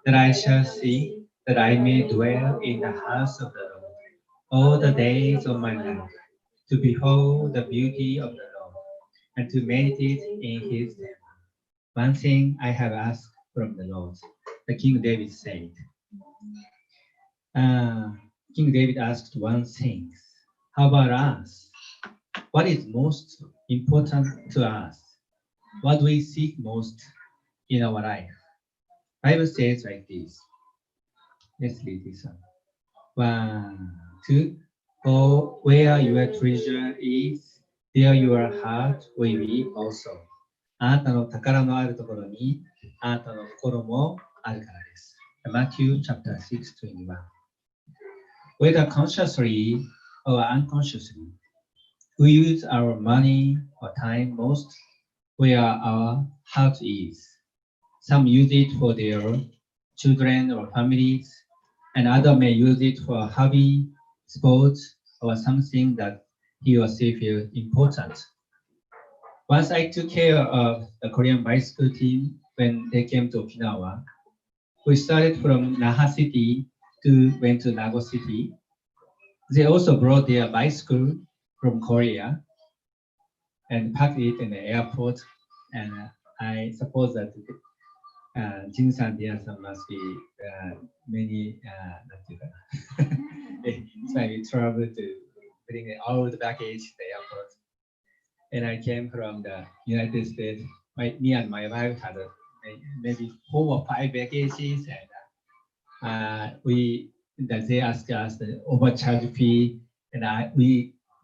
that I shall see, that I may dwell in the house of the Lord all the days of my life, to behold the beauty of the Lord, and to meditate in his temple. One thing I have asked from the Lord, the King David said. King David asked one thing. How about us? What is most important to us? What do we seek most in our life? Bible says like this. Let's read this one. 1, 2. Oh, where your treasure is, there your heart will be also. あなたの宝のあるところに、あなたの心もあるからです。Matthew chapter 6:21. Whether consciously or unconsciously, we use our money or time most where our heart is. Some use it for their children or families, and others may use it for hobby, sports, or something that he or she feels important. Once I took care of the Korean bicycle team when they came to Okinawa. We started from Naha City went to Nago City. They also brought their bicycle from Korea and packed it in the airport. And I suppose that Jin-san, Dian-san must be many it's maybe trouble to bring all the baggage to the airport. And I came from the United States. Me and my wife had maybe 4 or 5 packages, and they asked us the overcharge fee, and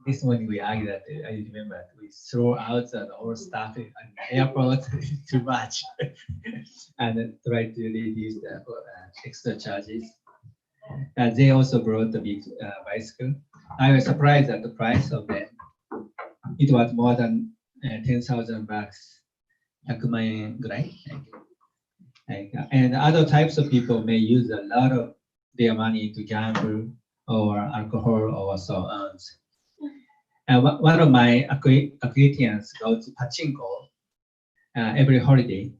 this morning we argued that I remember we throw out the whole stuff in the airport too much, and try to reduce the extra charges. They also brought the big bicycle. I was surprised at the price of them. It was more than 10,000 bucks. 100万円ぐらい and other types of people may use a lot of their money to gamble or alcohol or so on. And one of my acquaintances goes to pachinko every holiday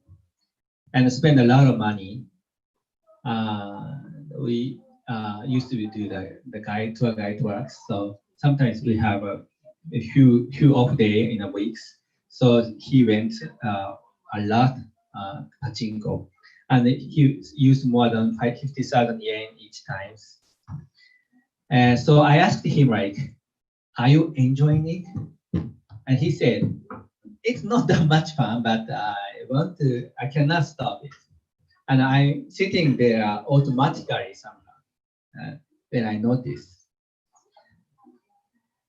and spend a lot of money. We used to do the tour guide works, so sometimes we have a few off day in a week. So he went a lot pachinko, and he used more than 50,000 yen each time. And so I asked him, like, are you enjoying it? And he said, it's not that much fun, but I cannot stop it. And I'm sitting there automatically somehow when I notice.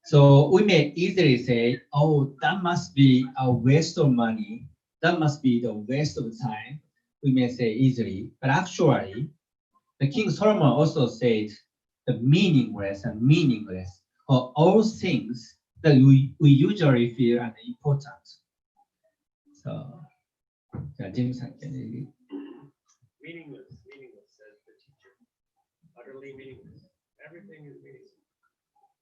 So we may easily say, oh, that must be a waste of money. That must be the waste of time. We may say easily, but actually, the King Solomon also said the meaningless and meaningless are all things that we usually feel are important. So, Jim-san, can you read? Meaningless, says the teacher. Utterly meaningless. Everything is meaningless.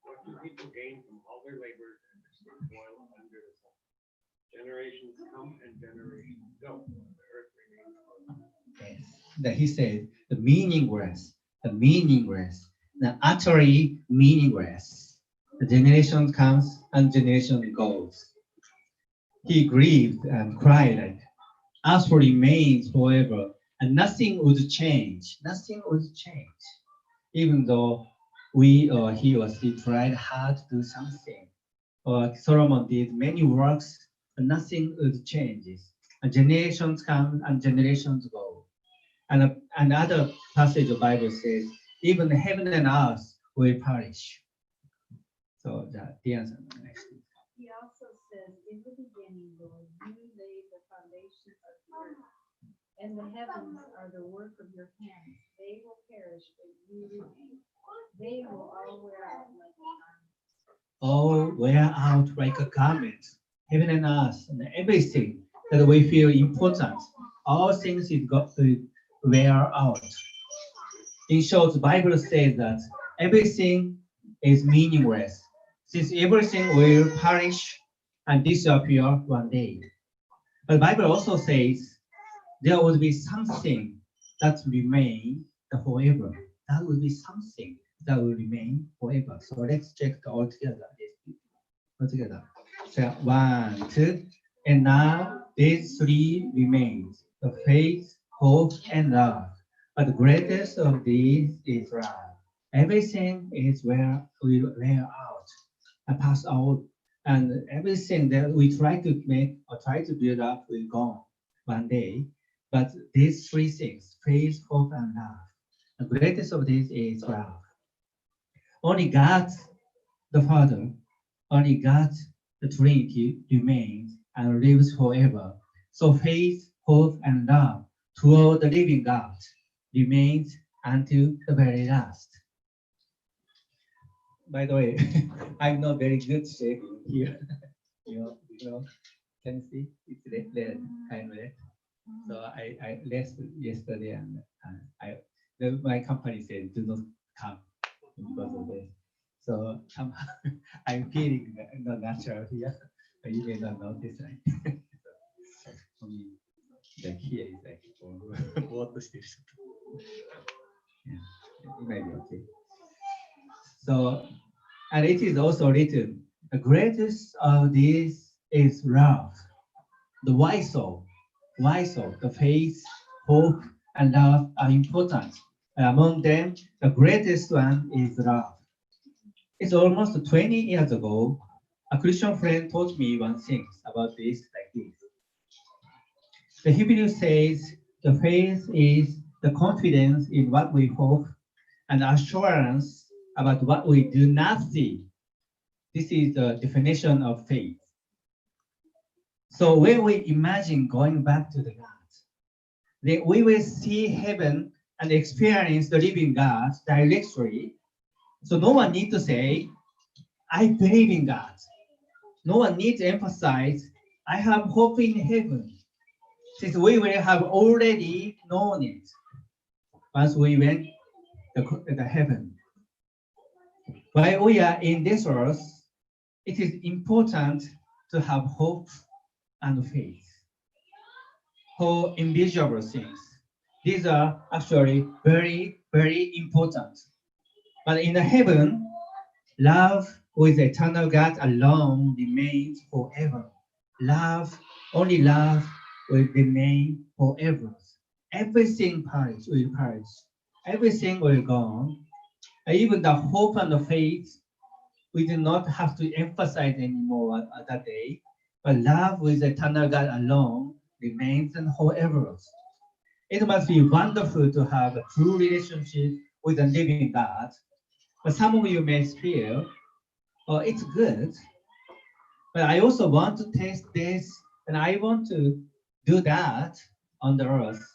What do people gain from all their labor and their toil under the sun? Generations come and generations go. The earth remains alone. Yes. That he said, the meaningless, the utterly meaningless. The generation comes and generation goes. He grieved and cried, like, earth remains forever, and nothing would change. Nothing would change, even though we or he or she tried hard to do something, or Solomon did many works, but nothing would change. And generations come and generations go. And another passage of the Bible says, even heaven and earth will perish. So the answer next. He also says, in the beginning, Lord, you laid the foundations of the earth, and the heavens are the work of your hands. They will perish, but you remain. They will all wear out like a garment. All wear out like a garment. Heaven and earth and everything that we feel important, all things is got to wear out. In short, the Bible says that everything is meaningless, since everything will perish and disappear one day. But the Bible also says there would be something that remain forever. That will be something that will remain forever. So let's check all together. All together. So 1, 2, and now these three remains: the faith, hope, and love. But the greatest of these is love. Everything will wear out and pass out, and everything that we try to make or try to build up will go one day. But these three things, faith, hope, and love, the greatest of these is love. Only God, the Father, only God, the Trinity, remains and lives forever. So faith, hope, and love toward the living God remains until the very last. By the way, I'm not very good shaping here. you know, can you see? It's red, kind of red. So I left yesterday, and my company said do not come because of this. So somehow I'm feeling not natural here, but you may not notice, right? So, for me, like here is like what to yeah, it might be okay. So, and it is also written, the greatest of these is love. The why so? Why so? The faith, hope, and love are important. And among them, the greatest one is love. It's almost 20 years ago, a Christian friend taught me one thing about this like this. The Hebrew says the faith is the confidence in what we hope and assurance about what we do not see. This is the definition of faith. So when we imagine going back to the God, then we will see heaven and experience the living God directly. So no one needs to say, I believe in God. No one needs to emphasize, I have hope in heaven, since we will have already known it once we went to the heaven. While we are in this earth, it is important to have hope and faith for invisible things. These are actually very, very important. But in the heaven, love with eternal God alone remains forever. Only love will remain forever. Everything will perish. Everything will go on. Even the hope and the faith, we do not have to emphasize anymore at that day. But love with eternal God alone remains and forever. It must be wonderful to have a true relationship with the living God. But some of you may feel, oh, it's good, but I also want to taste this, and I want to do that on the earth.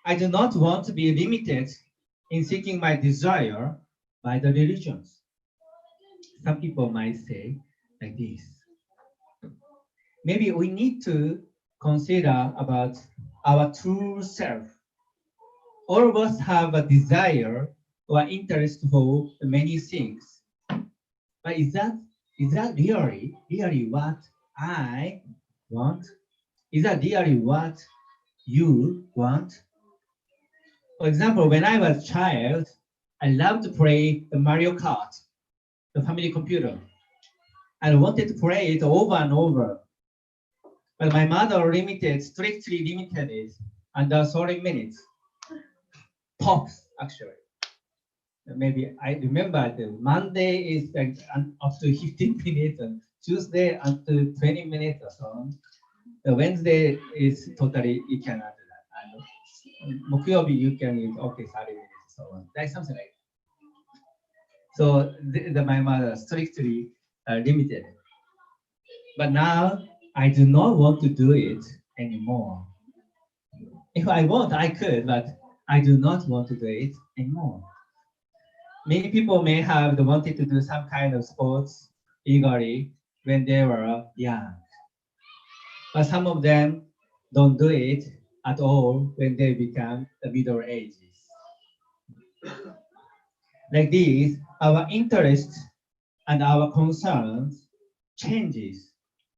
I do not want to be limited in seeking my desire by the religions. Some people might say like this. Maybe we need to consider about our true self. All of us have a desire or interest for many things. But is that really what I want? Is that really what you want? For example, when I was a child, I loved to play the Mario Kart, the family computer. I wanted to play it over and over. But my mother strictly limited it under 30 minutes. Tops, actually. Maybe I remember the Monday is like up to 15 minutes, and Tuesday up to 20 minutes or so. The Wednesday is totally, you cannot do that. And Mokuyobi, you can use, okay, 30 minutes, so on. Like something like that. So my mother strictly limited. But now I do not want to do it anymore. If I want, I could, but I do not want to do it anymore. Many people may have wanted to do some kind of sports eagerly when they were young. But some of them don't do it at all when they become the middle ages. Like this, our interests and our concerns changes,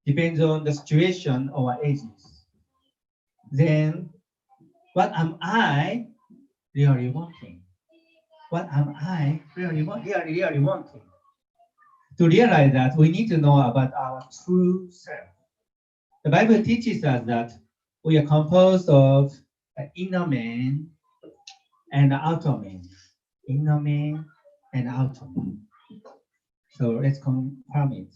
depends on the situation or ages. Then What am I really wanting? What am I really wanting? To realize that, we need to know about our true self. The Bible teaches us that we are composed of an inner man and an outer man. Inner man and outer man. So let's confirm it.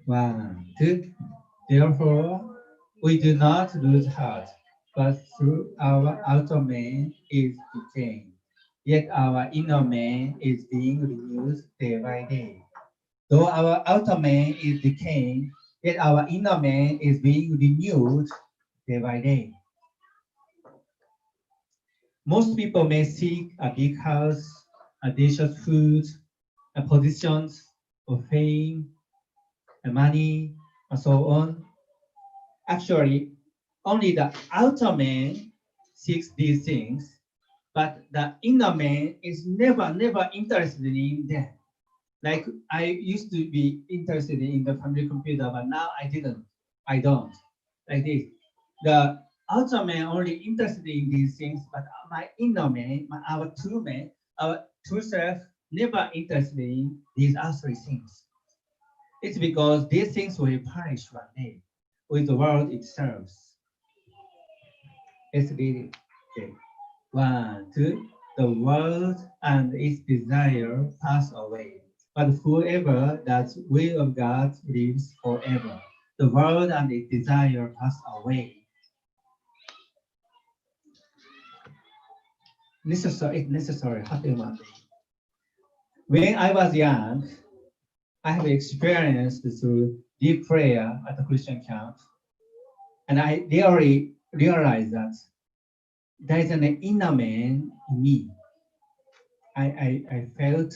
1, 2. Therefore, we do not lose heart, but through our outer man is decaying, yet our inner man is being renewed day by day. Though our outer man is decaying, yet our inner man is being renewed day by day. Most people may seek a big house, a dish of food, a positions of fame, a money, and so on. Actually, only the outer man seeks these things, but the inner man is never interested in them. Like I used to be interested in the family computer, but now I don't. Like this. The outer man only interested in these things, but my inner man, our true self, never interested in these earthly things. It's because these things will perish one day with the world itself. Let's read it. Okay. 1, 2. The world and its desire pass away, but whoever does will of God lives forever. The world and its desire pass away. It's necessary. When I was young, I have experienced through deep prayer at the Christian camp, and I really realized that there is an inner man in me. I felt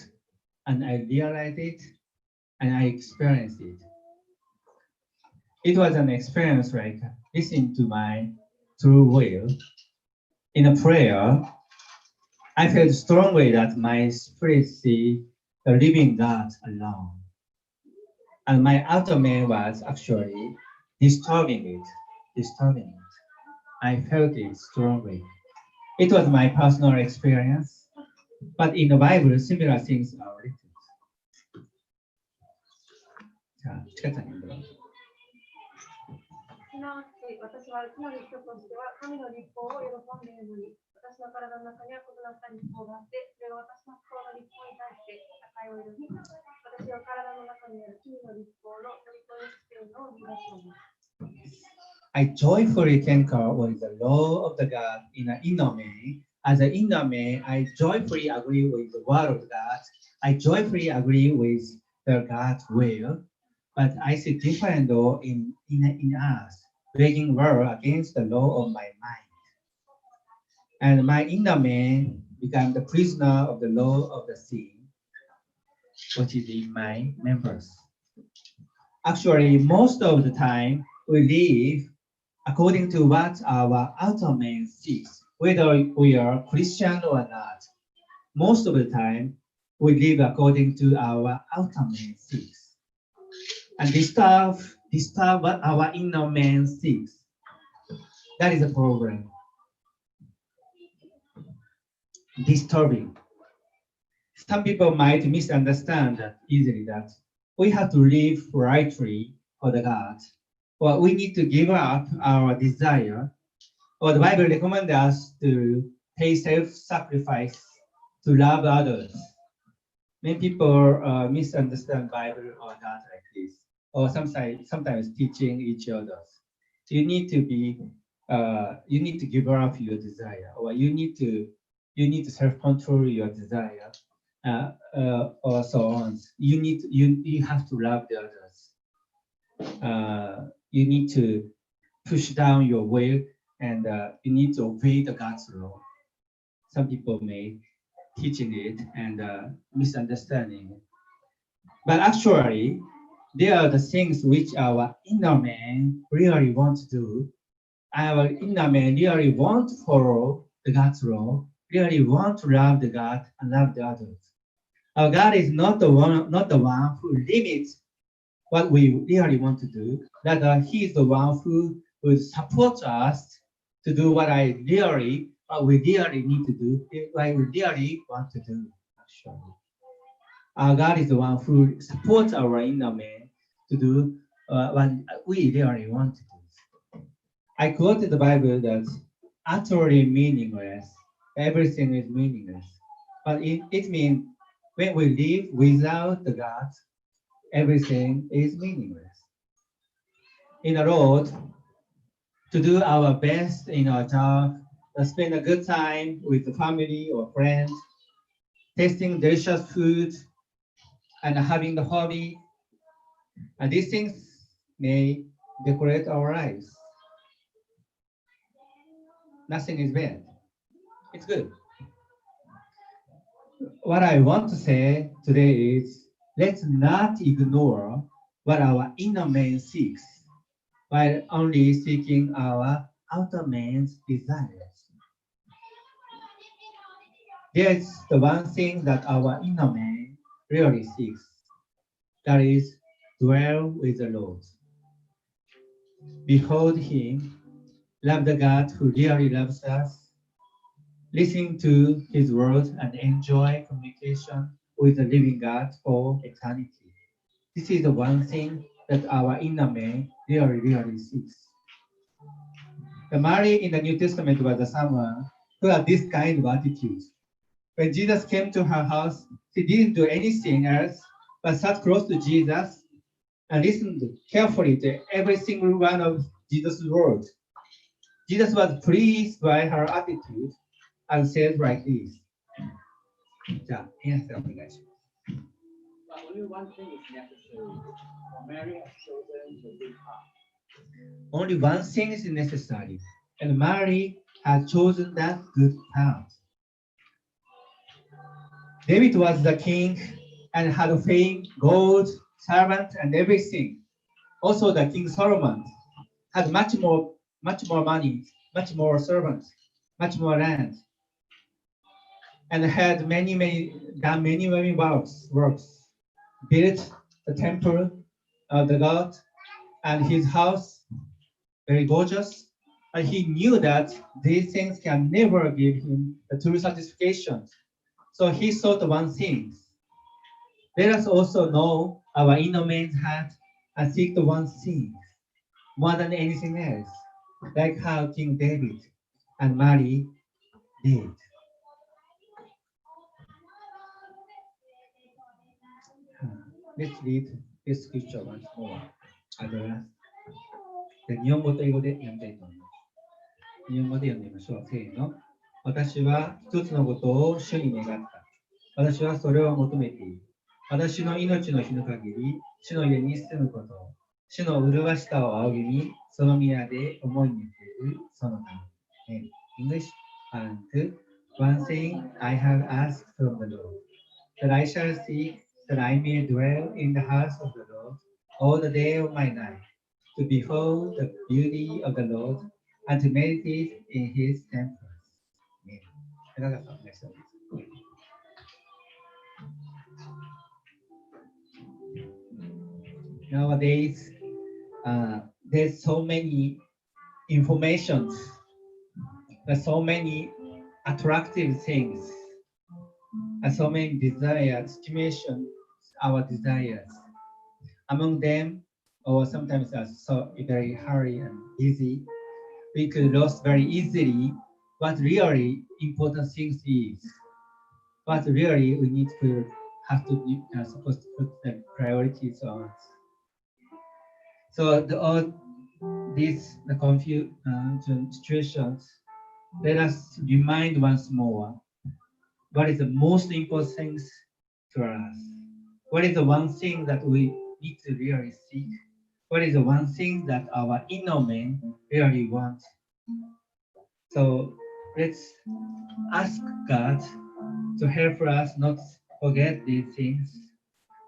and I realized it and I experienced it. It was an experience like listening to my true will. In a prayer, I felt strongly that my spirit see the living God alone. And my outer man was actually disturbing it. I felt it strongly. It was my personal experience, but in the Bible, similar things are written. 자, 치카타님 들어. すなわち私は内なる人としては神の立法を喜んでいるのに、私の体の中には異なった立法があって、それが私の心の立法に対して戦いを挑み、私は体の中にある罪の立法の乗り越えしているのを見出しています。I joyfully concur with the law of the God in an inner man. As an inner man, I joyfully agree with the word of God. I joyfully agree with the God's will. But I see different law in us, waging war against the law of my mind. And my inner man became the prisoner of the law of the sin, which is in my members. Actually, most of the time, we live according to what our outer man seeks, whether we are Christian or not. Most of the time, we live according to our outer man seeks. And disturb what our inner man seeks. That is a problem. Disturbing. Some people might misunderstand that easily that we have to live rightly for the God, or we need to give up our desire, or the Bible recommends us to pay self-sacrifice to love others. Many people misunderstand Bible or not like this, or sometimes teaching each other. You need to give up your desire, or you need to self-control your desire, or so on. You have to love the others. You need to push down your will, and you need to obey the God's law. Some people may teaching it and misunderstanding it. But actually, there are the things which our inner man really wants to do. Our inner man really wants to follow the God's law, really want to love the God and love the others. Our God is not the one who limits what we really want to do. Rather, He is the one who will support us to do what we really need to do, what we really want to do, actually. Our God is the one who supports our inner man to do what we really want to do. I quoted the Bible that utterly meaningless, everything is meaningless. But it means when we live without the God, everything is meaningless. In the Lord, to do our best in our job, spend a good time with the family or friends, tasting delicious food, and having the hobby. And these things may decorate our lives. Nothing is bad. It's good. What I want to say today is, let's not ignore what our inner man seeks, while only seeking our outer man's desires. There's the one thing that our inner man really seeks, that is, dwell with the Lord. Behold him, love the God who really loves us, listen to his word and enjoy communication with the living God for eternity. This is the one thing that our inner man really seeks. Mary in the New Testament was someone who had this kind of attitude. When Jesus came to her house, she didn't do anything else but sat close to Jesus and listened carefully to every single one of Jesus' words. Jesus was pleased by her attitude and said like this. じゃあ、変な人お願いします。Only one thing is necessary. For Mary has chosen the good path. Only one thing is necessary, and Mary has chosen that good path. David was the king and had fame, gold, servants, and everything. Also, the King Solomon had much more money, much more servants, much more land, and had done many works, built the temple of the God and his house, very gorgeous. And he knew that these things can never give him the true satisfaction. So he sought one thing. Let us also know our inner man's heart and seek the one thing more than anything else, like how King David and Mary did. Let's read this scripture once more. 日本語と英語で読みたいと思います。日本語で読んでみましょう。せーの。私は一つのことを主に願った。私はそれを求めている。私の命の日の限り、主の家に住むことを、主の麗しさを仰ぎに、その宮で思いにふれる、そのため。English, and one thing I have asked from the Lord, that I shall seek, that I may dwell in the house of the Lord all the day of my life, to behold the beauty of the Lord, and to meditate in his temples. Nowadays, there's so many informations, there's so many attractive things, and so many desires, stimulation our desires. Among them, or sometimes are so very hurry and busy, we could lose very easily what really important things is. What really we need to have to be supposed to put the priorities on. So the confusion situations, let us remind once more what is the most important things to us. What is the one thing that we need to really seek? What is the one thing that our inner man really wants? So let's ask God to help us not forget these things.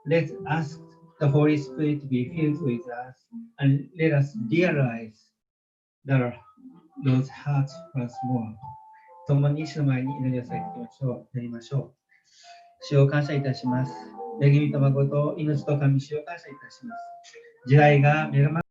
Let's ask the Holy Spirit to be filled with us, and let us realize those hearts once more. 共に主の前に祈りをさせて祈りましょう。主を感謝いたします。恵みと誠、命と神、主を感謝いたします。時代が目の前